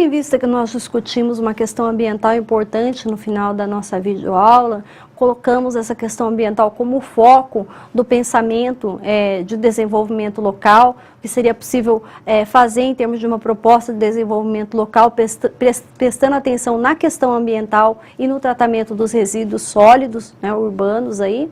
em vista que nós discutimos uma questão ambiental importante no final da nossa videoaula, colocamos essa questão ambiental como foco do pensamento de desenvolvimento local, que seria possível fazer em termos de uma proposta de desenvolvimento local, prestando atenção na questão ambiental e no tratamento dos resíduos sólidos, né, urbanos aí.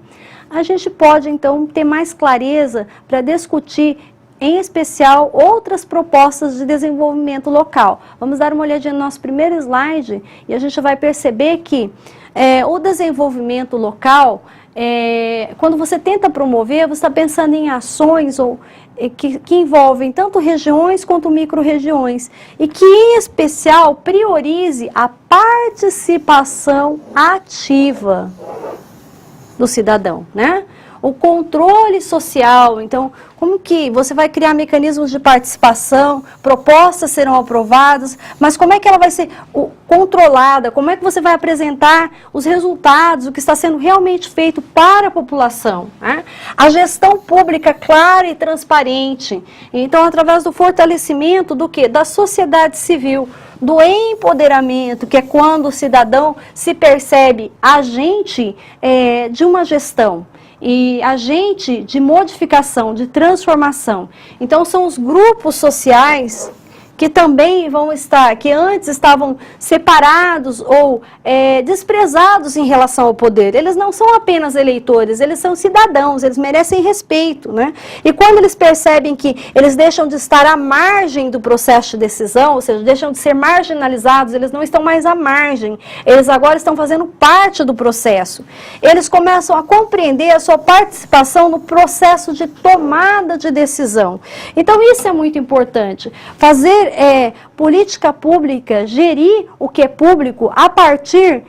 A gente pode, então, ter mais clareza para discutir, em especial, outras propostas de desenvolvimento local. Vamos dar uma olhadinha no nosso primeiro slide e a gente vai perceber que o desenvolvimento local, quando você tenta promover, você está pensando em ações que envolvem tanto regiões quanto micro-regiões e que, em especial, priorize a participação ativa do cidadão, né? O controle social. Então, como que você vai criar mecanismos de participação, propostas serão aprovadas, mas como é que ela vai ser controlada, como é que você vai apresentar os resultados, o que está sendo realmente feito para a população, né? A gestão pública clara e transparente. Então, através do fortalecimento do quê? Da sociedade civil, do empoderamento, que é quando o cidadão se percebe agente de uma gestão e agente de modificação, de transformação. Então, são os grupos sociais que também vão estar, que antes estavam separados ou desprezados em relação ao poder. Eles não são apenas eleitores, eles são cidadãos, eles merecem respeito, né? E quando eles percebem que eles deixam de estar à margem do processo de decisão, ou seja, deixam de ser marginalizados, eles não estão mais à margem, eles agora estão fazendo parte do processo. Eles começam a compreender a sua participação no processo de tomada de decisão. Então, isso é muito importante. Fazer política pública, gerir o que é público a partir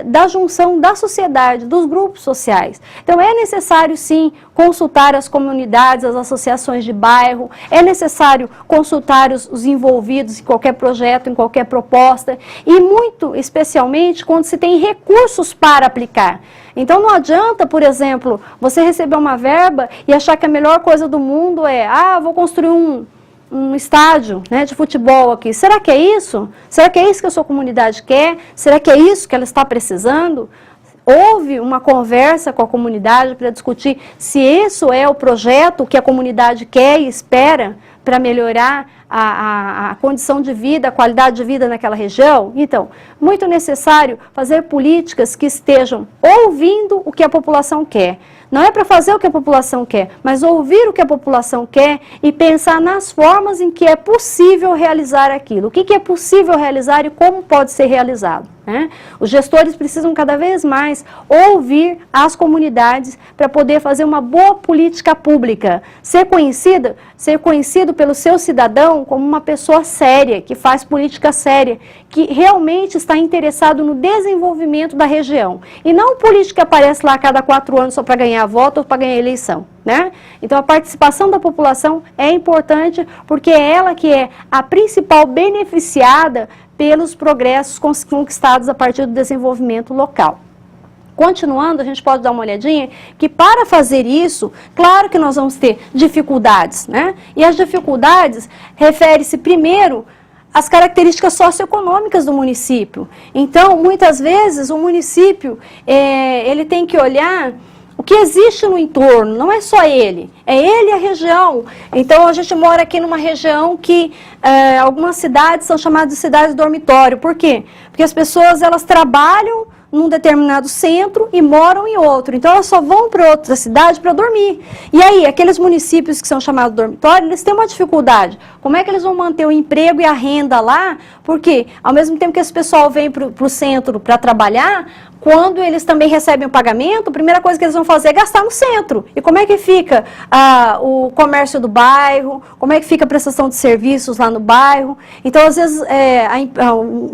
da junção da sociedade, dos grupos sociais. Então, é necessário, sim, consultar as comunidades, as associações de bairro, é necessário consultar os envolvidos em qualquer projeto, em qualquer proposta, e muito especialmente quando se tem recursos para aplicar. Então, não adianta, por exemplo, você receber uma verba e achar que a melhor coisa do mundo vou construir um estádio, né, de futebol aqui. Será que é isso? Será que é isso que a sua comunidade quer? Será que é isso que ela está precisando? Houve uma conversa com a comunidade para discutir se isso é o projeto que a comunidade quer e espera para melhorar a condição de vida, a qualidade de vida naquela região? Então, muito necessário fazer políticas que estejam ouvindo o que a população quer. Não é para fazer o que a população quer, mas ouvir o que a população quer e pensar nas formas em que é possível realizar aquilo. O que é possível realizar e como pode ser realizado, né? Os gestores precisam cada vez mais ouvir as comunidades para poder fazer uma boa política pública. Ser conhecido pelo seu cidadão como uma pessoa séria, que faz política séria, que realmente está interessado no desenvolvimento da região. E não política que aparece lá a cada 4 anos só para ganhar voto ou para ganhar eleição, né? Então, a participação da população é importante porque é ela que é a principal beneficiada pelos progressos conquistados a partir do desenvolvimento local. Continuando, a gente pode dar uma olhadinha que para fazer isso, claro que nós vamos ter dificuldades, né? E as dificuldades referem-se primeiro às características socioeconômicas do município. Então, muitas vezes, o município, ele tem que olhar o que existe no entorno, não é só ele, é ele e a região. Então, a gente mora aqui numa região que algumas cidades são chamadas de cidades dormitório. Por quê? Porque as pessoas, elas trabalham num determinado centro e moram em outro. Então, elas só vão para outra cidade para dormir. E aí, aqueles municípios que são chamados dormitório, eles têm uma dificuldade. Como é que eles vão manter o emprego e a renda lá? Porque, ao mesmo tempo que esse pessoal vem para o centro para trabalhar, quando eles também recebem o pagamento, a primeira coisa que eles vão fazer é gastar no centro. E como é que fica o comércio do bairro? Como é que fica a prestação de serviços lá no bairro? Então, às vezes,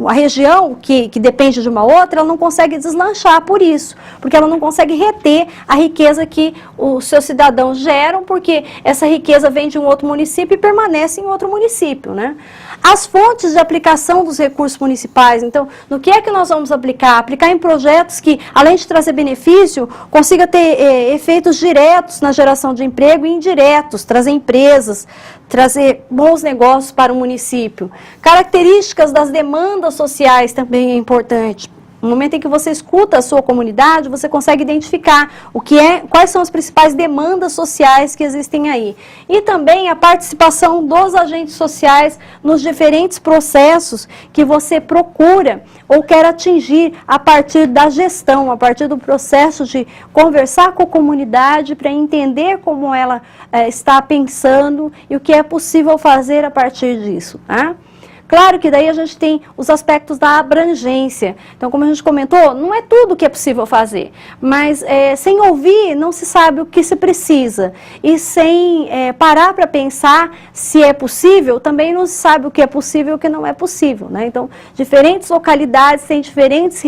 a região que depende de uma outra, ela não consegue deslanchar por isso, porque ela não consegue reter a riqueza que os seus cidadãos geram, porque essa riqueza vem de um outro município e permanece em outro município, né? As fontes de aplicação dos recursos municipais, então, no que é que nós vamos aplicar? Aplicar em projetos projetos que, além de trazer benefício, consiga ter efeitos diretos na geração de emprego e indiretos, trazer empresas, trazer bons negócios para o município. Características das demandas sociais também é importante. No momento em que você escuta a sua comunidade, você consegue identificar quais são as principais demandas sociais que existem aí. E também a participação dos agentes sociais nos diferentes processos que você procura ou quer atingir a partir da gestão, a partir do processo de conversar com a comunidade para entender como ela está pensando e o que é possível fazer a partir disso, tá? Claro que daí a gente tem os aspectos da abrangência. Então, como a gente comentou, não é tudo que é possível fazer, mas sem ouvir não se sabe o que se precisa. E sem parar para pensar se é possível, também não se sabe o que é possível e o que não é possível, né? Então, diferentes localidades têm diferentes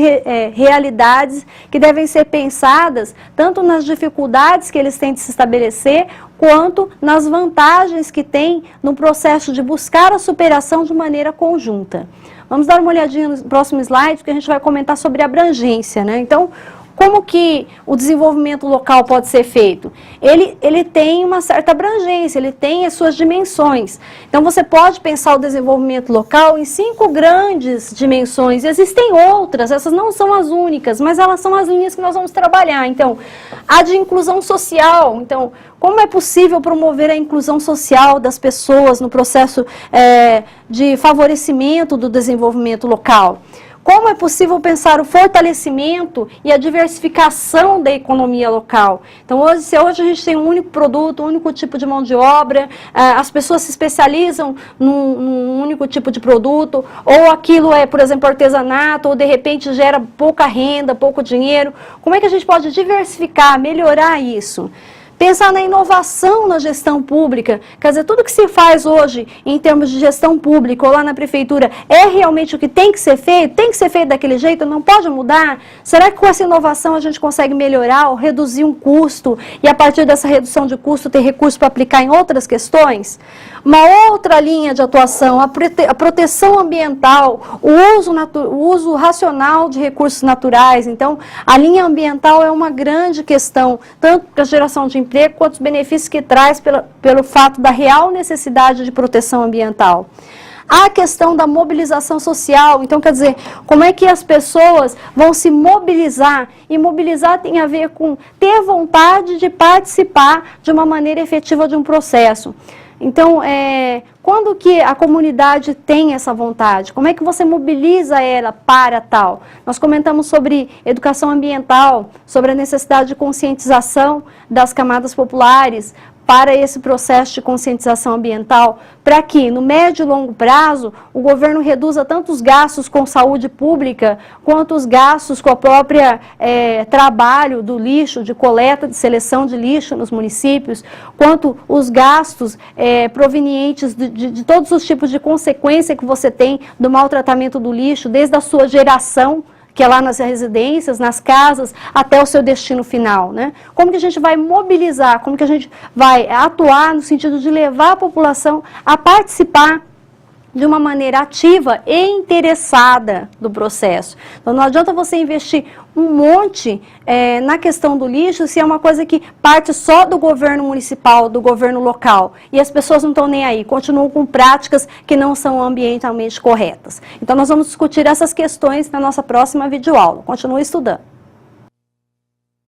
realidades que devem ser pensadas, tanto nas dificuldades que eles têm de se estabelecer, quanto nas vantagens que tem no processo de buscar a superação de maneira conjunta. Vamos dar uma olhadinha no próximo slide, porque a gente vai comentar sobre abrangência, né? Então, como que o desenvolvimento local pode ser feito? Ele tem uma certa abrangência, ele tem as suas dimensões. Então, você pode pensar o desenvolvimento local em 5 grandes dimensões. Existem outras, essas não são as únicas, mas elas são as linhas que nós vamos trabalhar. Então, a de inclusão social. Então, como é possível promover a inclusão social das pessoas no processo de favorecimento do desenvolvimento local? Como é possível pensar o fortalecimento e a diversificação da economia local? Então, se hoje a gente tem um único produto, um único tipo de mão de obra, as pessoas se especializam num único tipo de produto, ou aquilo é, por exemplo, artesanato, ou de repente gera pouca renda, pouco dinheiro. Como é que a gente pode diversificar, melhorar isso? Pensar na inovação na gestão pública, quer dizer, tudo que se faz hoje em termos de gestão pública ou lá na prefeitura é realmente o que tem que ser feito? Tem que ser feito daquele jeito? Não pode mudar? Será que com essa inovação a gente consegue melhorar ou reduzir um custo e a partir dessa redução de custo ter recurso para aplicar em outras questões? Uma outra linha de atuação, a proteção ambiental, o uso racional de recursos naturais. Então, a linha ambiental é uma grande questão, tanto para a geração de emprego, quanto os benefícios que traz pelo fato da real necessidade de proteção ambiental. A questão da mobilização social, então quer dizer, como é que as pessoas vão se mobilizar? E mobilizar tem a ver com ter vontade de participar de uma maneira efetiva de um processo. Então, quando que a comunidade tem essa vontade? Como é que você mobiliza ela para tal? Nós comentamos sobre educação ambiental, sobre a necessidade de conscientização das camadas populares para esse processo de conscientização ambiental, para que, no médio e longo prazo, o governo reduza tanto os gastos com saúde pública, quanto os gastos com a própria trabalho do lixo, de coleta, de seleção de lixo nos municípios, quanto os gastos provenientes de todos os tipos de consequência que você tem do maltratamento do lixo, desde a sua geração, que é lá nas residências, nas casas, até o seu destino final, né? Como que a gente vai mobilizar, como que a gente vai atuar no sentido de levar a população a participar de uma maneira ativa e interessada do processo. Então, não adianta você investir um monte na questão do lixo se é uma coisa que parte só do governo municipal, do governo local, e as pessoas não estão nem aí, continuam com práticas que não são ambientalmente corretas. Então, nós vamos discutir essas questões na nossa próxima videoaula. Continue estudando.